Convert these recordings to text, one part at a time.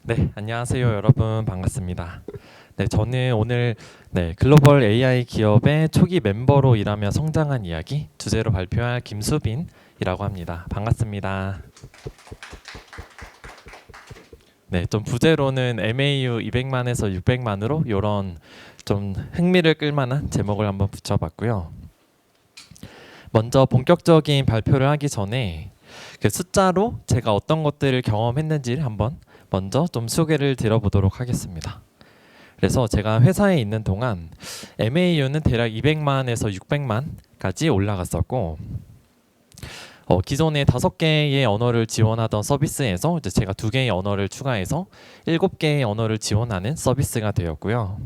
네, 안녕하세요 여러분 반갑습니다. 네, 저는 오늘 글로벌 AI 기업의 초기 멤버로 일하며 성장한 이야기 주제로 발표할 김수빈이라고 합니다. 반갑습니다. 네, 좀 부제로는 MAU 200만에서 600만으로 이런 좀 흥미를 끌만한 제목을 한번 붙여봤고요. 먼저 본격적인 발표를 하기 전에 그 숫자로 제가 어떤 것들을 경험했는지를 한번 먼저 좀 소개를 드려보도록 하겠습니다. 그래서 제가 회사에 있는 동안 MAU는 대략 200만에서 600만까지 올라갔었고 기존에 5개의 언어를 지원하던 서비스에서 이제 제가 2개의 언어를 추가해서 7개의 언어를 지원하는 서비스가 되었고요.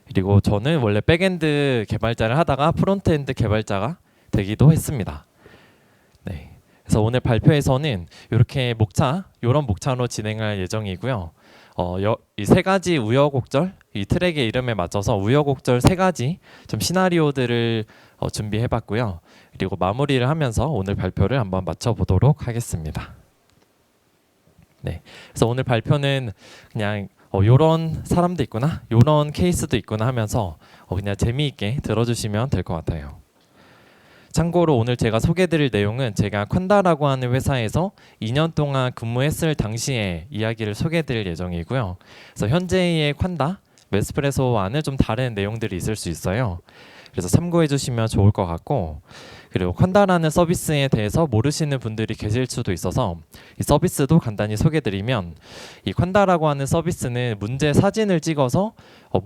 그리고 저는 원래 백엔드 개발자를 하다가 프론트엔드 개발자가 되기도 했습니다. 네. 그래서 오늘 발표에서는 이렇게 이런 목차로 진행할 예정이고요. 이 3가지 우여곡절, 이 트랙의 이름에 맞춰서 우여곡절 3가지 좀 시나리오들을 준비해봤고요. 그리고 마무리를 하면서 오늘 발표를 한번 마쳐보도록 하겠습니다. 네, 그래서 오늘 발표는 그냥 요런 사람도 있구나, 요런 케이스도 있구나 하면서 그냥 재미있게 들어주시면 될 것 같아요. 참고로 오늘 제가 소개드릴 내용은 제가 퀀다라고 하는 회사에서 2년 동안 근무했을 당시의 이야기를 소개드릴 예정이고요. 그래서 현재의 퀀다, 메스프레소와는 좀 다른 내용들이 있을 수 있어요. 그래서 참고해 주시면 좋을 것 같고, 그리고 퀀다라는 서비스에 대해서 모르시는 분들이 계실 수도 있어서 이 서비스도 간단히 소개드리면, 이 퀀다라고 하는 서비스는 문제 사진을 찍어서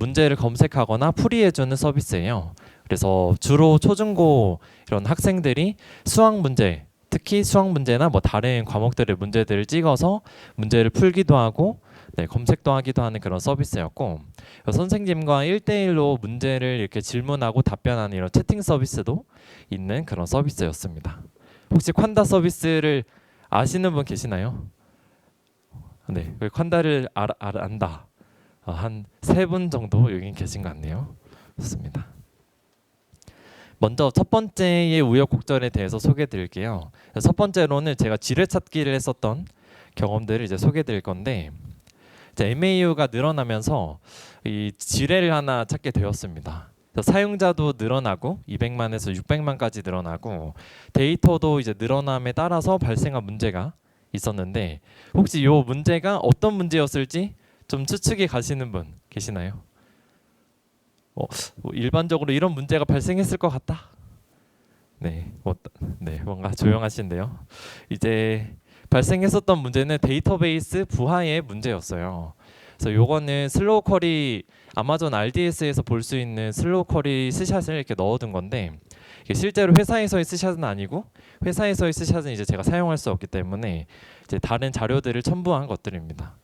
문제를 검색하거나 풀이해주는 서비스예요. 그래서 주로 초중고 이런 학생들이 수학 문제, 특히 수학 문제나 뭐 다른 과목들의 문제들을 찍어서 문제를 풀기도 하고 검색도 하기도 하는 그런 서비스였고, 선생님과 1대1로 문제를 이렇게 질문하고 답변하는 이런 채팅 서비스도 있는 그런 서비스였습니다. 혹시 퀀다 서비스를 아시는 분 계시나요? 네, 퀀다를 안다. 한 3분 정도 여기 계신 것 같네요. 좋습니다. 먼저 첫 번째의 우여곡절에 대해서 소개해드릴게요. 첫 번째로는 제가 지뢰찾기를 했었던 경험들을 이제 소개해드릴 건데, 이제 MAU가 늘어나면서 이 지뢰를 하나 찾게 되었습니다. 사용자도 늘어나고 200만에서 600만까지 늘어나고 데이터도 이제 늘어남에 따라서 발생한 문제가 있었는데, 혹시 이 문제가 어떤 문제였을지 좀 추측이 가시는 분 계시나요? 일반적으로 이런 문제가 발생했을 것 같다. 네, 뭔가 조용하신데요. 이제 발생했었던 문제는 데이터베이스 부하의 문제였어요. 그래서 요거는 슬로우 쿼리, 아마존 RDS에서 볼 수 있는 슬로우 쿼리 스샷을 이렇게 넣어둔 건데, 이게 실제로 회사에서의 스샷은 아니고, 회사에서의 스샷은 이제 제가 사용할 수 없기 때문에 이제 다른 자료들을 첨부한 것들입니다.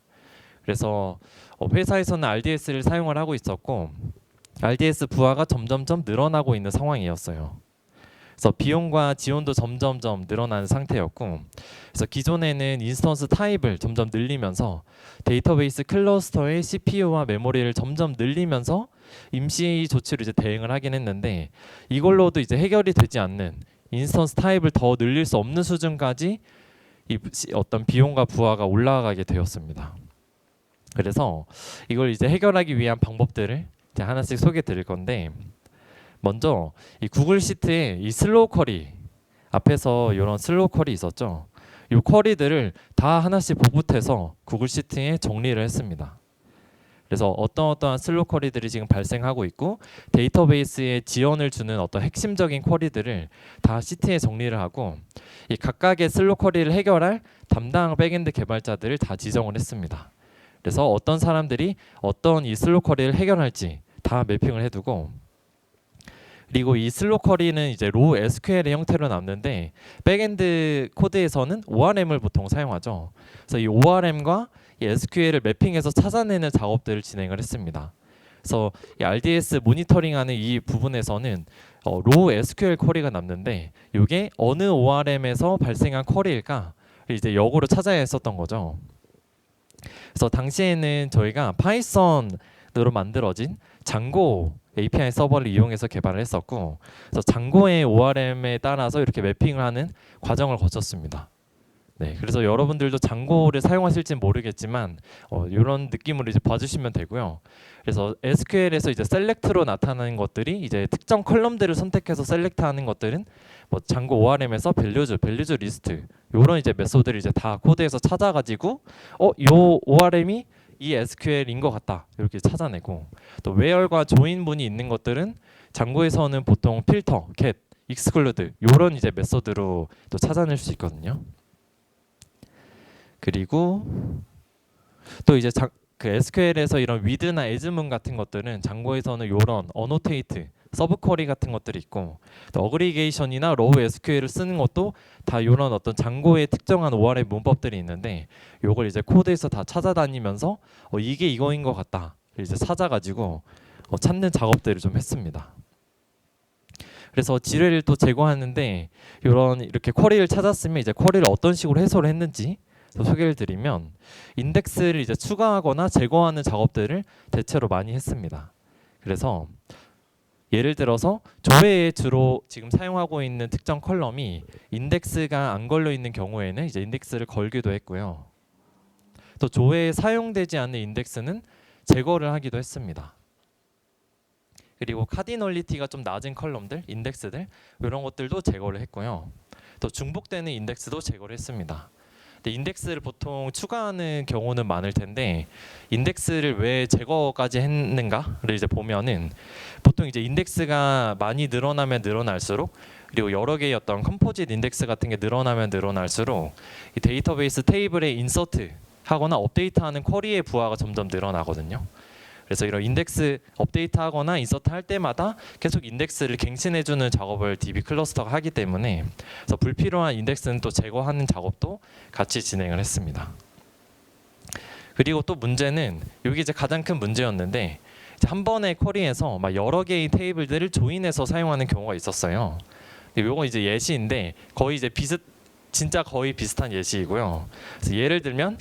그래서 회사에서는 RDS를 사용을 하고 있었고, RDS 부하가 점점점 늘어나고 있는 상황이었어요. 그래서 비용과 지원도 점점점 늘어나는 상태였고, 그래서 기존에는 인스턴스 타입을 점점 늘리면서 데이터베이스 클러스터의 CPU와 메모리를 점점 늘리면서 임시 조치로 이제 대응을 하긴 했는데, 이걸로도 이제 해결이 되지 않는, 인스턴스 타입을 더 늘릴 수 없는 수준까지 어떤 비용과 부하가 올라가게 되었습니다. 그래서 이걸 이제 해결하기 위한 방법들을 이제 하나씩 소개해 드릴 건데, 먼저 이 구글 시트에 이 슬로우 쿼리, 앞에서 이런 슬로우 쿼리 있었죠. 이 쿼리들을 다 하나씩 보붙해서 구글 시트에 정리를 했습니다. 그래서 어떠한 슬로우 쿼리들이 지금 발생하고 있고, 데이터베이스에 지원을 주는 어떤 핵심적인 쿼리들을 다 시트에 정리를 하고, 이 각각의 슬로우 쿼리를 해결할 담당 백엔드 개발자들을 다 지정을 했습니다. 그래서 어떤 사람들이 어떤 이 슬로우 쿼리를 해결할지 다 매핑을 해두고, 그리고 이 슬로우 쿼리는 이제 로우 SQL의 형태로 남는데, 백엔드 코드에서는 ORM을 보통 사용하죠. 그래서 이 ORM과 이 SQL을 매핑해서 찾아내는 작업들을 진행을 했습니다. 그래서 이 RDS 모니터링하는 이 부분에서는 로우 SQL 쿼리가 남는데, 이게 어느 ORM에서 발생한 쿼리일까 이제 역으로 찾아야 했었던 거죠. 그래서 당시에는 저희가 파이썬으로 만들어진 장고 API 서버를 이용해서 개발을 했었고, 그래서 장고의 ORM에 따라서 이렇게 매핑을 하는 과정을 거쳤습니다. 네, 그래서 여러분들도 장고를 사용하실진 모르겠지만 이런 느낌으로 이제 봐주시면 되고요. 그래서 SQL에서 이제 셀렉트로 나타나는 것들이 이제 특정 컬럼들을 선택해서 셀렉트하는 것들은 뭐 장고 ORM에서 밸류즈 리스트 이런 이제 메소드를 이제 다 코드에서 찾아가지고 요 ORM이 이 SQL인 것 같다 이렇게 찾아내고 또 where과 join 문이 있는 것들은 장고에서는 보통 필터, get, exclude 이런 이제 메소드로 또 찾아낼 수 있거든요. 그리고 또 이제 그 SQL에서 이런 with나 as문 같은 것들은 장고에서는 이런 annotate, 서브쿼리 같은 것들이 있고 또 어그리게이션이나 로우 SQL을 쓰는 것도 다 이런 어떤 장고의 특정한 ORM 문법들이 있는데 이걸 이제 코드에서 다 찾아다니면서 이게 이거인 것 같다 이제 찾아가지고 찾는 작업들을 좀 했습니다. 그래서 지뢰를 또 제거하는데 이렇게 쿼리를 찾았으면 이제 쿼리를 어떤 식으로 해소를 했는지 소개를 드리면 인덱스를 이제 추가하거나 제거하는 작업들을 대체로 많이 했습니다. 그래서 예를 들어서 조회에 주로 지금 사용하고 있는 특정 컬럼이 인덱스가 안 걸려 있는 경우에는 이제 인덱스를 걸기도 했고요. 또 조회에 사용되지 않는 인덱스는 제거를 하기도 했습니다. 그리고 카디널리티가 좀 낮은 컬럼들, 인덱스들 이런 것들도 제거를 했고요. 또 중복되는 인덱스도 제거를 했습니다. 근데 인덱스를 보통 추가하는 경우는 많을 텐데 인덱스를 왜 제거까지 했는가를 이제 보면은 보통 이제 인덱스가 많이 늘어나면 늘어날수록 그리고 여러 개의 어떤 컴포짓 인덱스 같은 게 늘어나면 늘어날수록 이 데이터베이스 테이블에 인서트 하거나 업데이트하는 쿼리의 부하가 점점 늘어나거든요. 그래서 이런 인덱스 업데이트하거나 인서트 할 때마다 계속 인덱스를 갱신해주는 작업을 DB 클러스터가 하기 때문에 그래서 불필요한 인덱스는 또 제거하는 작업도 같이 진행을 했습니다. 그리고 또 문제는 여기 이제 가장 큰 문제였는데 이제 한 번의 쿼리에서 막 여러 개의 테이블들을 조인해서 사용하는 경우가 있었어요. 이건 이제 예시인데 거의 이제 진짜 거의 비슷한 예시이고요. 그래서 예를 들면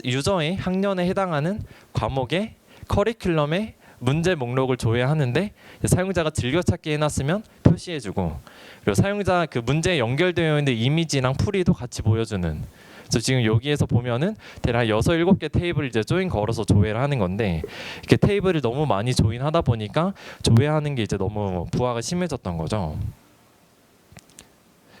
유저의 학년에 해당하는 과목의 커리큘럼에 문제 목록을 조회하는데 사용자가 즐겨찾기 해놨으면 표시해주고 그리고 사용자 그 문제에 연결되어 있는 이미지랑 풀이도 같이 보여주는. 그래서 지금 여기에서 보면은 대략 6, 7개 테이블을 이제 조인 걸어서 조회를 하는 건데 이렇게 테이블을 너무 많이 조인하다 보니까 조회하는 게 이제 너무 부하가 심해졌던 거죠.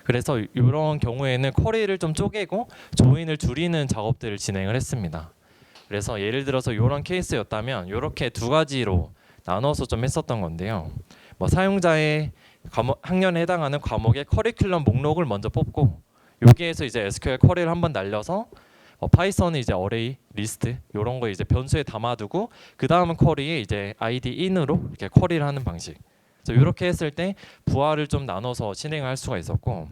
그래서 이런 경우에는 쿼리를 좀 쪼개고 조인을 줄이는 작업들을 진행을 했습니다. 그래서 예를 들어서 이런 케이스였다면 이렇게 두 가지로 나눠서 좀 했었던 건데요. 뭐 사용자의 학년에 해당하는 과목의 커리큘럼 목록을 먼저 뽑고 여기에서 이제 SQL 쿼리를 한번 날려서 파이썬은 이제 어레이, 리스트 이런 거 이제 변수에 담아두고 그 다음 쿼리에 이제 id in으로 이렇게 쿼리를 하는 방식. 그래서 이렇게 했을 때 부하를 좀 나눠서 진행할 수가 있었고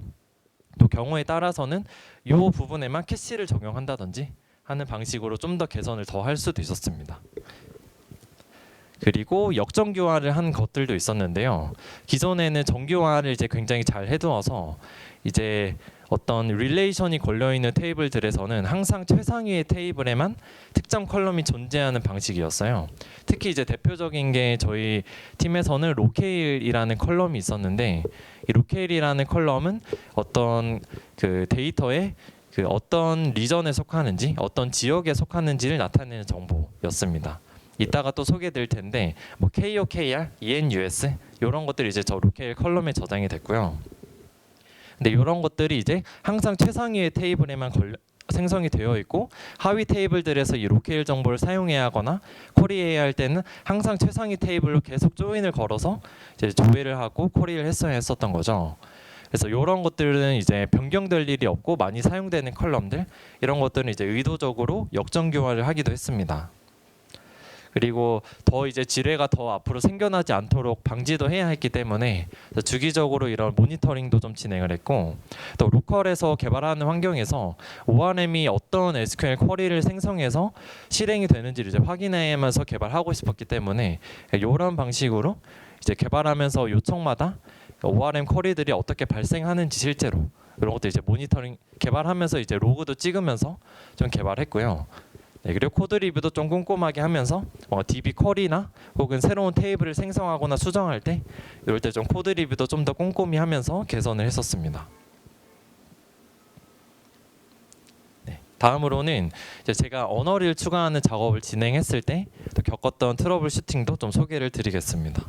또 경우에 따라서는 이 부분에만 캐시를 적용한다든지 하는 방식으로 좀 더 개선을 더 할 수도 있었습니다. 그리고 역정교화를 한 것들도 있었는데요. 기존에는 정교화를 이제 굉장히 잘 해두어서 이제 어떤 릴레이션이 걸려 있는 테이블들에서는 항상 최상위의 테이블에만 특정 컬럼이 존재하는 방식이었어요. 특히 이제 대표적인 게 저희 팀에서는 로케일이라는 컬럼이 있었는데 이 로케일이라는 컬럼은 어떤 그 데이터에 그 어떤 리전에 속하는지 어떤 지역에 속하는지를 나타내는 정보였습니다. 이따가 또 소개드릴 텐데 뭐 KOKR, ENUS 이런 것들이 이제 저 로케일 컬럼에 저장이 됐고요. 근데 이런 것들이 이제 항상 최상위의 테이블에만 생성이 되어 있고 하위 테이블들에서 이 로케일 정보를 사용해야 하거나 쿼리해야 할 때는 항상 최상위 테이블로 계속 조인을 걸어서 이제 조회를 하고 쿼리를 했었던 거죠. 그래서 이런 것들은 이제 변경될 일이 없고 많이 사용되는 컬럼들 이런 것들은 이제 의도적으로 역정교화를 하기도 했습니다. 그리고 더 이제 지뢰가 더 앞으로 생겨나지 않도록 방지도 해야 했기 때문에 주기적으로 이런 모니터링도 좀 진행을 했고 또 로컬에서 개발하는 환경에서 ORM이 어떤 SQL 쿼리를 생성해서 실행이 되는지를 이제 확인하면서 개발하고 싶었기 때문에 이런 방식으로 이제 개발하면서 요청마다 ORM 쿼리들이 어떻게 발생하는지 실제로 이런 것도 이제 모니터링 개발하면서 이제 로그도 찍으면서 좀 개발했고요. 네, 그리고 코드 리뷰도 좀 꼼꼼하게 하면서 DB 쿼리나 혹은 새로운 테이블을 생성하거나 수정할 때 이럴 때 좀 코드 리뷰도 좀 더 꼼꼼히 하면서 개선을 했었습니다. 다음으로는 이제 제가 언어를 추가하는 작업을 진행했을 때 또 겪었던 트러블 슈팅도 좀 소개를 드리겠습니다.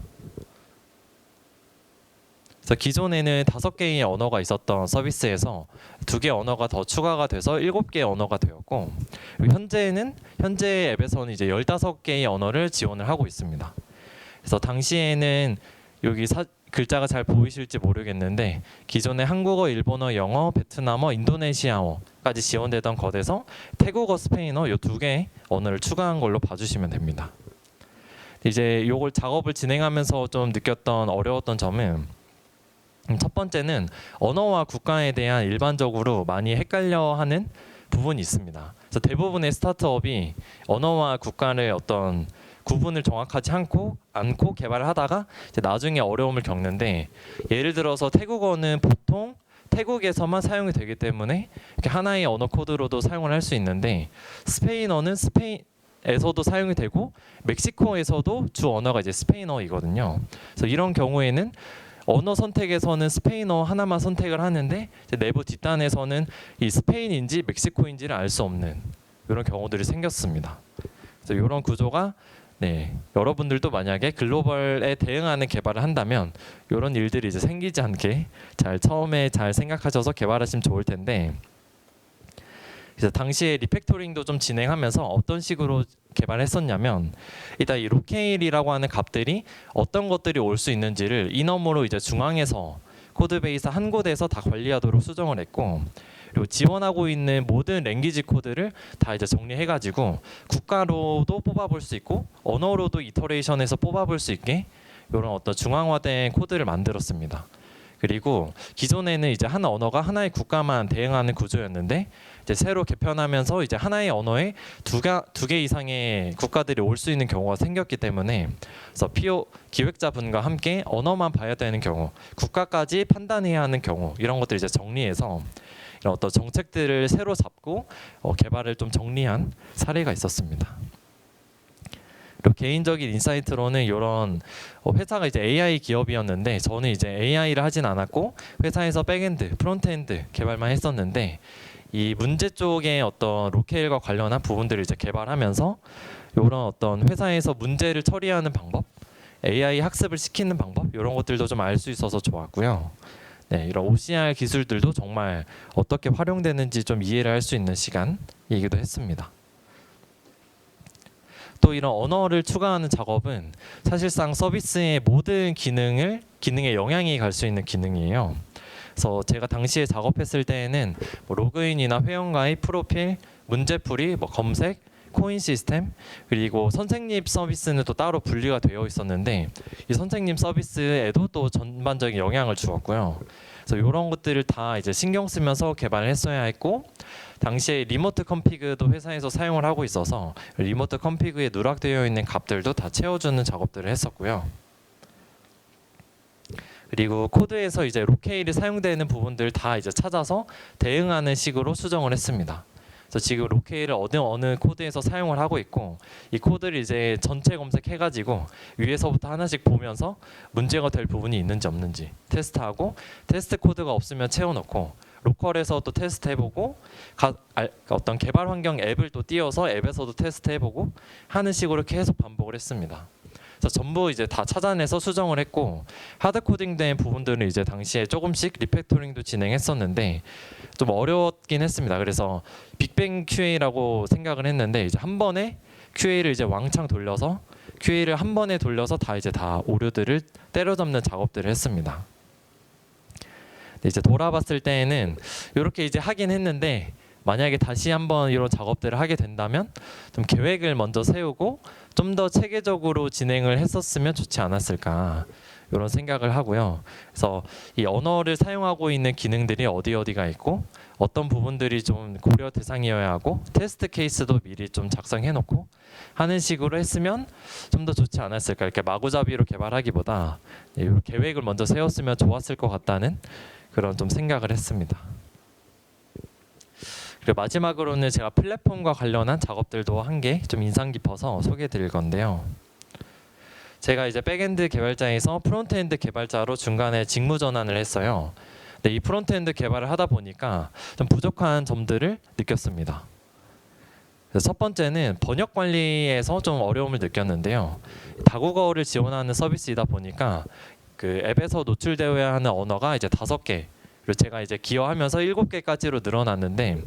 그래서 기존에는 5개의 언어가 있었던 서비스에서 2개 언어가 더 추가가 돼서 7개의 언어가 되었고, 현재 앱에서는 이제 15개의 언어를 지원을 하고 있습니다. 그래서 당시에는 여기 글자가 잘 보이실지 모르겠는데 기존에 한국어, 일본어, 영어, 베트남어, 인도네시아어까지 지원되던 것에서 태국어, 스페인어 이 2개의 언어를 추가한 걸로 봐주시면 됩니다. 이제 이걸 작업을 진행하면서 좀 느꼈던 어려웠던 점은, 첫 번째는 언어와 국가에 대한 일반적으로 많이 헷갈려하는 부분이 있습니다. 그래서 대부분의 스타트업이 언어와 국가를 어떤 구분을 정확하지 않고 개발을 하다가 이제 나중에 어려움을 겪는데, 예를 들어서 태국어는 보통 태국에서만 사용이 되기 때문에 이렇게 하나의 언어 코드로도 사용을 할 수 있는데, 스페인어는 스페인에서도 사용이 되고 멕시코에서도 주 언어가 이제 스페인어이거든요. 그래서 이런 경우에는 언어 선택에서는 스페인어 하나만 선택을 하는데 이제 내부 뒷단에서는 이 스페인인지 멕시코인지를 알 수 없는 이런 경우들이 생겼습니다. 그래서 이런 구조가 여러분들도 만약에 글로벌에 대응하는 개발을 한다면 이런 일들이 이제 생기지 않게 처음에 잘 생각하셔서 개발하시면 좋을 텐데, 그래서 당시에 리팩토링도 좀 진행하면서 어떤 식으로 개발했었냐면, 일단 이 로케일이라고 하는 값들이 어떤 것들이 올 수 있는지를 이너머로 이제 중앙에서 코드베이스 한 곳에서 다 관리하도록 수정을 했고, 그리고 지원하고 있는 모든 랭귀지 코드를 다 이제 정리해가지고 국가로도 뽑아볼 수 있고 언어로도 이터레이션해서 뽑아볼 수 있게 이런 어떤 중앙화된 코드를 만들었습니다. 그리고 기존에는 이제 한 언어가 하나의 국가만 대응하는 구조였는데, 이제 새로 개편하면서 이제 하나의 언어에 두 개 이상의 국가들이 올 수 있는 경우가 생겼기 때문에, 그래서 PO 기획자분과 함께 언어만 봐야 되는 경우, 국가까지 판단해야 하는 경우, 이런 것들 이제 정리해서 이런 어떤 정책들을 새로 잡고 개발을 좀 정리한 사례가 있었습니다. 그리고 개인적인 인사이트로는 이런 회사가 이제 AI 기업이었는데, 저는 이제 AI를 하진 않았고 회사에서 백엔드, 프론트엔드 개발만 했었는데, 이 문제 쪽에 어떤 로케일과 관련한 부분들을 이제 개발하면서 이런 어떤 회사에서 문제를 처리하는 방법, AI 학습을 시키는 방법, 이런 것들도 좀 알 수 있어서 좋았고요. 이런 OCR 기술들도 정말 어떻게 활용되는지 좀 이해를 할 수 있는 시간이기도 했습니다. 또 이런 언어를 추가하는 작업은 사실상 서비스의 모든 기능에 영향이 갈 수 있는 기능이에요. 그래서 제가 당시에 작업했을 때에는 로그인이나 회원가입, 프로필, 문제풀이, 검색, 코인 시스템, 그리고 선생님 서비스는 또 따로 분리가 되어 있었는데, 이 선생님 서비스에도 또 전반적인 영향을 주었고요. 그래서 이런 것들을 다 이제 신경 쓰면서 개발을 했어야 했고, 당시에 리모트 컴피그도 회사에서 사용을 하고 있어서 리모트 컴피그에 누락되어 있는 값들도 다 채워주는 작업들을 했었고요. 그리고 코드에서 이제 로케일이 사용되는 부분들 다 이제 찾아서 대응하는 식으로 수정을 했습니다. 그래서 지금 로케일을 어느 코드에서 사용을 하고 있고, 이 코드를 이제 전체 검색해가지고 위에서부터 하나씩 보면서 문제가 될 부분이 있는지 없는지 테스트하고, 테스트 코드가 없으면 채워놓고, 로컬에서 또 테스트해보고, 어떤 개발 환경 앱을 또 띄워서 앱에서도 테스트해보고 하는 식으로 계속 반복을 했습니다. 그래서 전부 이제 다 찾아내서 수정을 했고, 하드 코딩된 부분들은 이제 당시에 조금씩 리팩토링도 진행했었는데 좀 어려웠긴 했습니다. 그래서 빅뱅 QA라고 생각을 했는데, 이제 한 번에 QA를 이제 왕창 돌려서 QA를 한 번에 돌려서 다 이제 다 오류들을 때려잡는 작업들을 했습니다. 이제 돌아봤을 때에는 이렇게 이제 하긴 했는데, 만약에 다시 한번 이런 작업들을 하게 된다면 좀 계획을 먼저 세우고 좀 더 체계적으로 진행을 했었으면 좋지 않았을까, 이런 생각을 하고요. 그래서 이 언어를 사용하고 있는 기능들이 어디가 있고 어떤 부분들이 좀 고려 대상이어야 하고 테스트 케이스도 미리 좀 작성해 놓고 하는 식으로 했으면 좀 더 좋지 않았을까, 이렇게 마구잡이로 개발하기보다 계획을 먼저 세웠으면 좋았을 것 같다는 그런 좀 생각을 했습니다. 그리고 마지막으로는 제가 플랫폼과 관련한 작업들도 한 개 좀 인상 깊어서 소개해 드릴 건데요. 제가 이제 백엔드 개발자에서 프론트엔드 개발자로 중간에 직무 전환을 했어요. 근데 이 프론트엔드 개발을 하다 보니까 좀 부족한 점들을 느꼈습니다. 첫 번째는 번역 관리에서 좀 어려움을 느꼈는데요. 다국어를 지원하는 서비스이다 보니까 그 앱에서 노출되어야 하는 언어가 이제 5개, 그리고 제가 이제 기여하면서 7개까지로 늘어났는데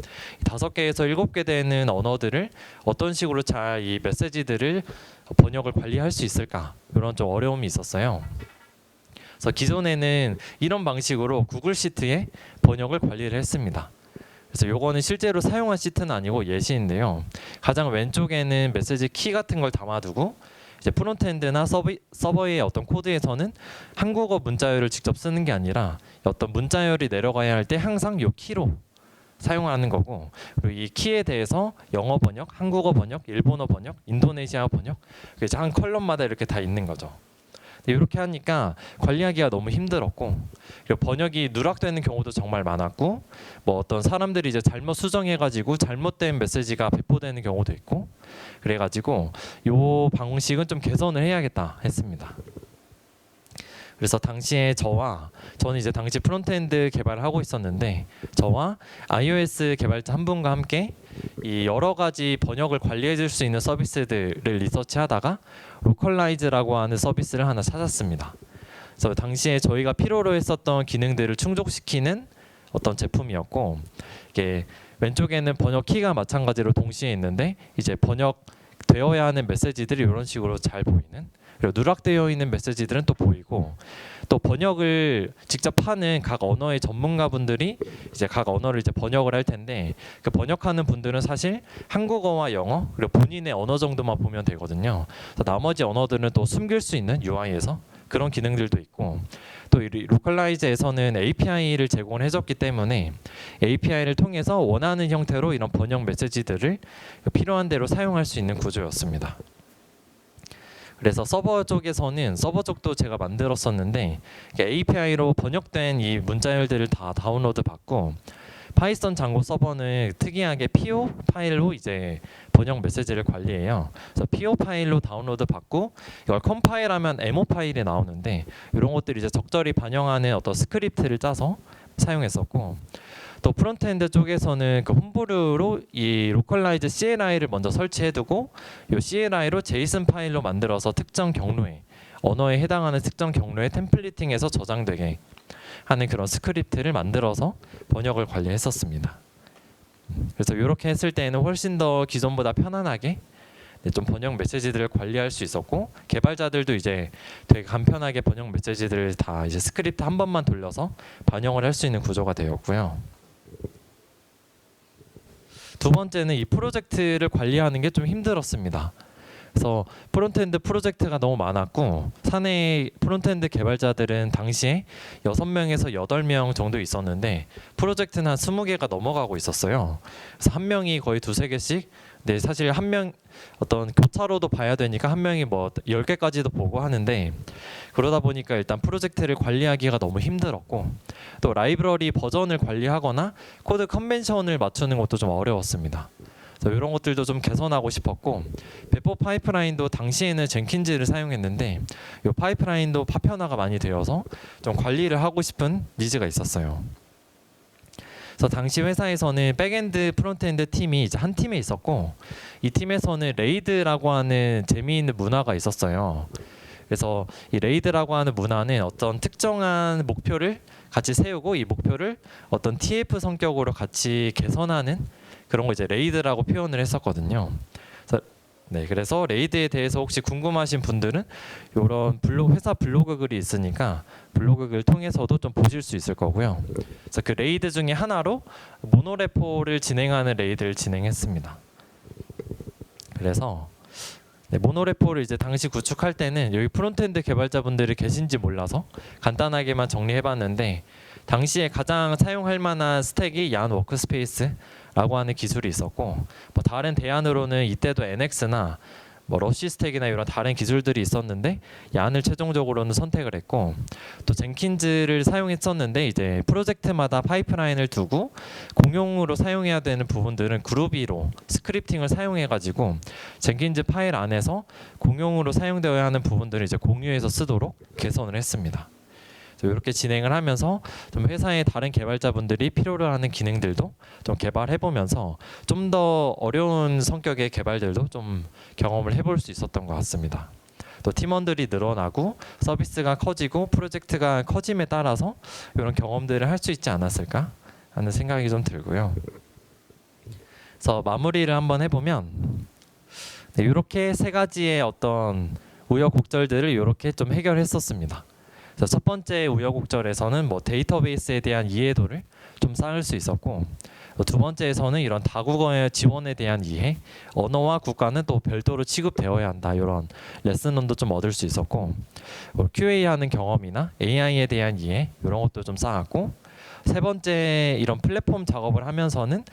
5개에서 7개 되는 언어들을 어떤 식으로 잘 이 메시지들을 번역을 관리할 수 있을까, 이런 좀 어려움이 있었어요. 그래서 기존에는 이런 방식으로 구글 시트에 번역을 관리를 했습니다. 그래서 요거는 실제로 사용한 시트는 아니고 예시인데요. 가장 왼쪽에는 메시지 키 같은 걸 담아두고 이제 프론트엔드나 서버의 어떤 코드에서는 한국어 문자열을 직접 쓰는 게 아니라 어떤 문자열이 내려가야 할 때 항상 요 키로 사용하는 거고, 그리고 이 키에 대해서 영어 번역, 한국어 번역, 일본어 번역, 인도네시아 번역, 그래서 한 컬럼마다 이렇게 다 있는 거죠. 이렇게 하니까 관리하기가 너무 힘들었고, 그리고 번역이 누락되는 경우도 정말 많았고, 뭐 어떤 사람들이 이제 잘못 수정해가지고 잘못된 메시지가 배포되는 경우도 있고, 그래가지고 요 방식은 좀 개선을 해야겠다 했습니다. 그래서 당시에 저는 이제 당시 프론트엔드 개발을 하고 있었는데, 저와 iOS 개발자 한 분과 함께 이 여러 가지 번역을 관리해 줄 수 있는 서비스들을 리서치하다가 로컬라이즈라고 하는 서비스를 하나 찾았습니다. 그래서 당시에 저희가 필요로 했었던 기능들을 충족시키는 어떤 제품이었고, 이게 왼쪽에는 번역 키가 마찬가지로 동시에 있는데 이제 번역되어야 하는 메시지들이 이런 식으로 잘 보이는, 그리고 누락되어 있는 메시지들은 또 보이고, 또 번역을 직접 하는 각 언어의 전문가분들이 이제 각 언어를 이제 번역을 할 텐데, 그 번역하는 분들은 사실 한국어와 영어 그리고 본인의 언어 정도만 보면 되거든요. 그래서 나머지 언어들은 또 숨길 수 있는 UI에서 그런 기능들도 있고, 또 이 로컬라이즈에서는 API를 제공을 해줬기 때문에 API를 통해서 원하는 형태로 이런 번역 메시지들을 필요한 대로 사용할 수 있는 구조였습니다. 그래서 서버 쪽도 제가 만들었었는데 API로 번역된 이 문자열들을 다 다운로드 받고, 파이썬 장고 서버는 특이하게 PO 파일로 이제 번역 메시지를 관리해요. 그래서 PO 파일로 다운로드 받고 이걸 컴파일하면 MO 파일이 나오는데, 이런 것들을 이제 적절히 반영하는 어떤 스크립트를 짜서 사용했었고, 또 프론트엔드 쪽에서는 그 홈브루로 이 로컬라이즈 CLI를 먼저 설치해두고 이 CLI로 JSON 파일로 만들어서 특정 경로에, 언어에 해당하는 특정 경로에 템플릿팅해서 저장되게 하는 그런 스크립트를 만들어서 번역을 관리했었습니다. 그래서 이렇게 했을 때는 훨씬 더 기존보다 편안하게 좀 번역 메시지들을 관리할 수 있었고, 개발자들도 이제 되게 간편하게 번역 메시지들을 다 이제 스크립트 한 번만 돌려서 반영을 할 수 있는 구조가 되었고요. 두 번째는 이 프로젝트를 관리하는 게 좀 힘들었습니다. 그래서 프론트엔드 프로젝트가 너무 많았고, 사내 프론트엔드 개발자들은 당시에 6명에서 8명 정도 있었는데 프로젝트는 한 20개가 넘어가고 있었어요. 그래서 한 명이 거의 2-3개씩, 네, 사실 한 명 어떤 교차로도 봐야 되니까 한 명이 뭐 10개까지도 보고 하는데, 그러다 보니까 일단 프로젝트를 관리하기가 너무 힘들었고, 또 라이브러리 버전을 관리하거나 코드 컨벤션을 맞추는 것도 좀 어려웠습니다. 그래서 이런 것들도 좀 개선하고 싶었고, 배포 파이프라인도 당시에는 젠킨즈를 사용했는데 이 파이프라인도 파편화가 많이 되어서 좀 관리를 하고 싶은 니즈가 있었어요. 그래서 당시 회사에서는 백엔드 프론트엔드 팀이 이제 한 팀에 있었고, 이 팀에서는 레이드라고 하는 재미있는 문화가 있었어요. 그래서 이 레이드라고 하는 문화는 어떤 특정한 목표를 같이 세우고 이 목표를 어떤 TF 성격으로 같이 개선하는 그런 거 이제 레이드라고 표현을 했었거든요. 그래서 레이드에 대해서 혹시 궁금하신 분들은 이런 회사 블로그 글이 있으니까 블로그 글 통해서도 좀 보실 수 있을 거고요. 그래서 그 레이드 중에 하나로 모노레포를 진행하는 레이드를 진행했습니다. 그래서 모노레포를 이제 당시 구축할 때는 여기 프론트엔드 개발자분들이 계신지 몰라서 간단하게만 정리해봤는데, 당시에 가장 사용할 만한 스택이 얀 워크스페이스라고 하는 기술이 있었고, 뭐 다른 대안으로는 이때도 NX나 뭐 러쉬 스택이나 이런 다른 기술들이 있었는데 얀을 최종적으로는 선택을 했고, 또 젠킨즈를 사용했었는데 이제 프로젝트마다 파이프라인을 두고 공용으로 사용해야 되는 부분들은 그루비로 스크립팅을 사용해가지고 젠킨즈 파일 안에서 공용으로 사용되어야 하는 부분들을 이제 공유해서 쓰도록 개선을 했습니다. 이렇게 진행을 하면서 좀 회사의 다른 개발자분들이 필요로 하는 기능들도 좀 개발해 보면서 좀 더 어려운 성격의 개발들도 좀 경험을 해볼 수 있었던 것 같습니다. 또 팀원들이 늘어나고 서비스가 커지고 프로젝트가 커짐에 따라서 이런 경험들을 할 수 있지 않았을까 하는 생각이 좀 들고요. 그래서 마무리를 한번 해보면 이렇게 세 가지의 어떤 우여곡절들을 이렇게 좀 해결했었습니다. 그래서 첫 번째 우여곡절에서는 뭐 데이터베이스에 대한 이해도를 좀 쌓을 수 있었고, 두 번째에서는 이런 다국어의 지원에 대한 이해, 언어와 국가는 또 별도로 취급되어야 한다, 이런 레슨론도 좀 얻을 수 있었고, QA하는 경험이나 AI에 대한 이해 이런 것도 좀 쌓았고, 세 번째 이런 플랫폼 작업을 하면서는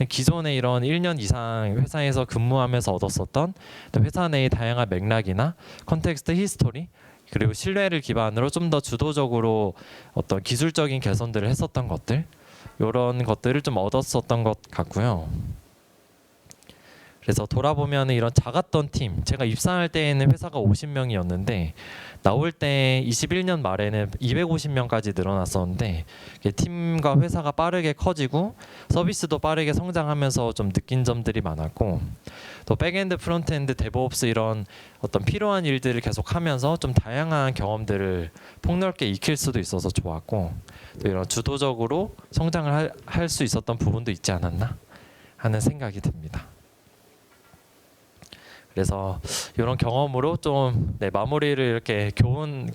기존에 이런 1년 이상 회사에서 근무하면서 얻었었던 회사 내의 다양한 맥락이나 컨텍스트 히스토리, 그리고 신뢰를 기반으로 좀 더 주도적으로 어떤 기술적인 개선들을 했었던 것들, 이런 것들을 좀 얻었었던 것 같고요. 그래서 돌아보면 이런 작았던 팀, 제가 입사할 때에는 회사가 50명이었는데 나올 때 21년 말에는 250명까지 늘어났었는데, 팀과 회사가 빠르게 커지고 서비스도 빠르게 성장하면서 좀 느낀 점들이 많았고, 또 백엔드, 프론트엔드, 데브옵스 이런 어떤 필요한 일들을 계속하면서 좀 다양한 경험들을 폭넓게 익힐 수도 있어서 좋았고, 또 이런 주도적으로 성장을 할 수 있었던 부분도 있지 않았나 하는 생각이 듭니다. 그래서 이런 경험으로 좀 마무리를 이렇게 교훈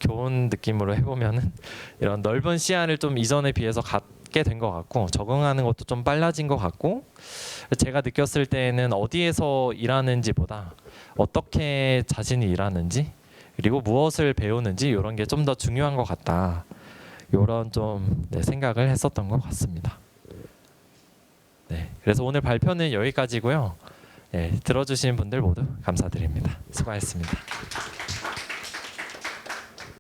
느낌으로 해보면은 이런 넓은 시야를 좀 이전에 비해서 갖게 된 것 같고, 적응하는 것도 좀 빨라진 것 같고, 제가 느꼈을 때는 어디에서 일하는지보다 어떻게 자신이 일하는지, 그리고 무엇을 배우는지 이런 게 좀 더 중요한 것 같다, 이런 좀 생각을 했었던 것 같습니다. 그래서 오늘 발표는 여기까지고요. 들어주신 분들 모두 감사드립니다. 수고하셨습니다.